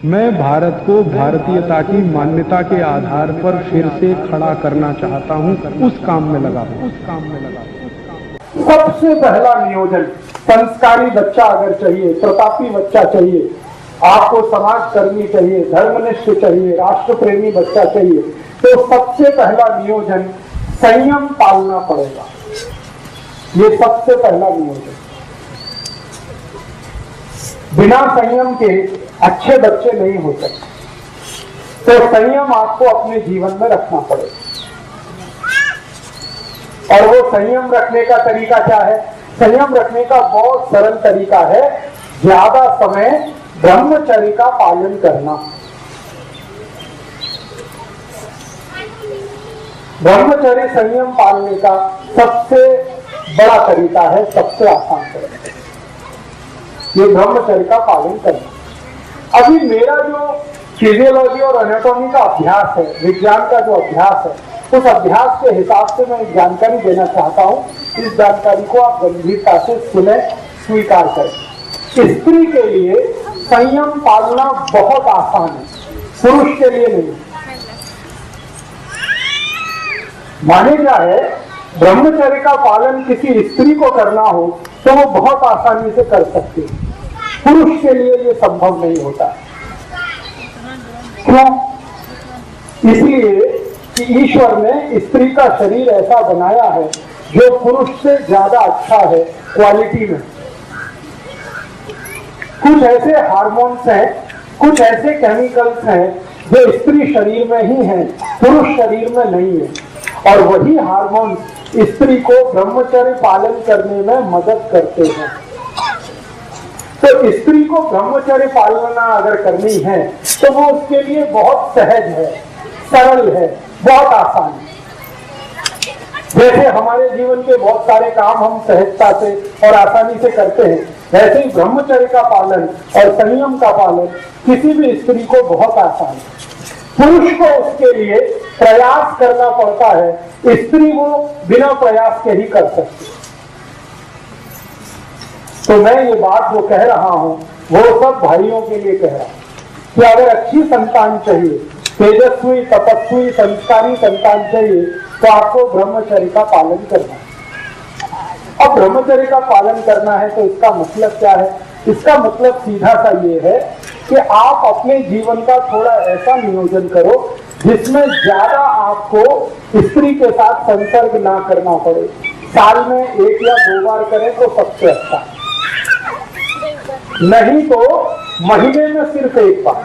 मैं भारत को भारतीयता की मान्यता के आधार पर फिर से खड़ा करना चाहता हूं, उस काम में लगा हूं। सबसे पहला नियोजन, संस्कारी बच्चा अगर चाहिए, प्रतापी बच्चा चाहिए, आपको समाज कर्मी चाहिए, धर्मनिष्ठ चाहिए, राष्ट्र प्रेमी बच्चा चाहिए, तो सबसे पहला नियोजन संयम पालना पड़ेगा। ये सबसे पहला नियोजन। बिना संयम के अच्छे बच्चे नहीं हो सकते, तो संयम आपको अपने जीवन में रखना पड़ेगा। और वो संयम रखने का तरीका क्या है? संयम रखने का बहुत सरल तरीका है, ज्यादा समय ब्रह्मचर्य का पालन करना। ब्रह्मचर्य संयम पालने का सबसे बड़ा तरीका है, सबसे आसान तरीका, ये ब्रह्मचर्य का पालन करना। अभी मेरा जो फिजियोलॉजी और एनाटॉमी का अभ्यास है, विज्ञान का जो अभ्यास है, उस अभ्यास के हिसाब से मैं एक जानकारी देना चाहता हूं। इस जानकारी को आप गंभीरता से सुने, स्वीकार करें। स्त्री के लिए संयम पालना बहुत आसान है, पुरुष के लिए नहीं। माने क्या है, ब्रह्मचर्य का पालन किसी स्त्री को करना हो तो वो बहुत आसानी से कर सकती है, पुरुष के लिए ये संभव नहीं होता। क्यों? इसलिए कि ईश्वर ने स्त्री का शरीर ऐसा बनाया है जो पुरुष से ज्यादा अच्छा है क्वालिटी में। कुछ ऐसे हार्मोन्स हैं, कुछ ऐसे केमिकल्स हैं जो स्त्री शरीर में ही हैं, पुरुष शरीर में नहीं है। और वही हार्मोन स्त्री को ब्रह्मचर्य पालन करने में मदद करते हैं। तो स्त्री को ब्रह्मचर्य पालना अगर करनी है तो वो उसके लिए बहुत सहज है, सरल है, बहुत आसान है। जैसे हमारे जीवन के बहुत सारे काम हम सहजता से और आसानी से करते हैं, वैसे ही ब्रह्मचर्य का पालन और संयम का पालन किसी भी स्त्री को बहुत आसान है। पुरुष को उसके लिए प्रयास करना पड़ता है, स्त्री वो बिना प्रयास के ही कर सकती है। तो मैं ये बात जो कह रहा हूं वो सब भाइयों के लिए कह रहा हूं कि अगर अच्छी संतान चाहिए, तेजस्वी, तपस्वी, संस्कारी संतान चाहिए, तो आपको ब्रह्मचर्य का पालन करना है। अब ब्रह्मचर्य का पालन करना है तो इसका मतलब क्या है? इसका मतलब सीधा सा ये है कि आप अपने जीवन का थोड़ा ऐसा नियोजन करो जिसमें ज्यादा आपको स्त्री के साथ संसर्ग ना करना पड़े। साल में 1 या 2 बार करें तो सबसे अच्छा, नहीं तो महीने में सिर्फ 1 बार।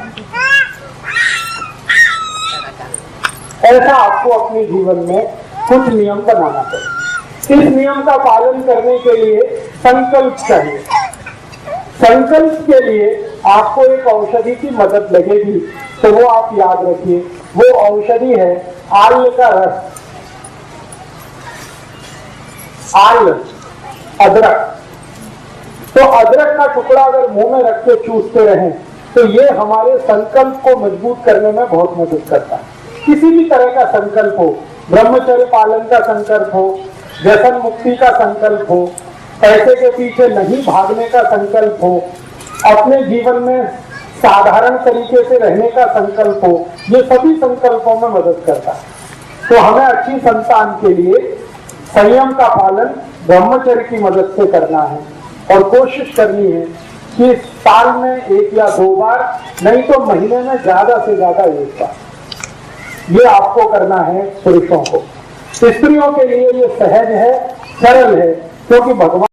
ऐसा आपको अपने जीवन में कुछ नियम बनाना पड़ेगा। इस नियम का पालन करने के लिए संकल्प चाहिए। संकल्प के लिए आपको एक औषधि की मदद लगेगी, तो वो आप याद रखिए, वो औषधि है आल्ल का रस। आल्ल, अदरक। तो अदरक का टुकड़ा अगर मुंह में रख के चूसते रहें तो ये हमारे संकल्प को मजबूत करने में बहुत मदद करता है। किसी भी तरह का संकल्प हो, ब्रह्मचर्य पालन का संकल्प हो, व्यसन मुक्ति का संकल्प हो, पैसे के पीछे नहीं भागने का संकल्प हो, अपने जीवन में साधारण तरीके से रहने का संकल्प हो, ये सभी संकल्पों में मदद करता है। तो हमें अच्छी संतान के लिए संयम का पालन ब्रह्मचर्य की मदद से करना है और कोशिश करनी है कि साल में 1 या 2 बार, नहीं तो महीने में ज्यादा से ज्यादा 1 बार, ये आपको करना है पुरुषों को। स्त्रियों के लिए ये सहज है, सरल है, क्योंकि भगवान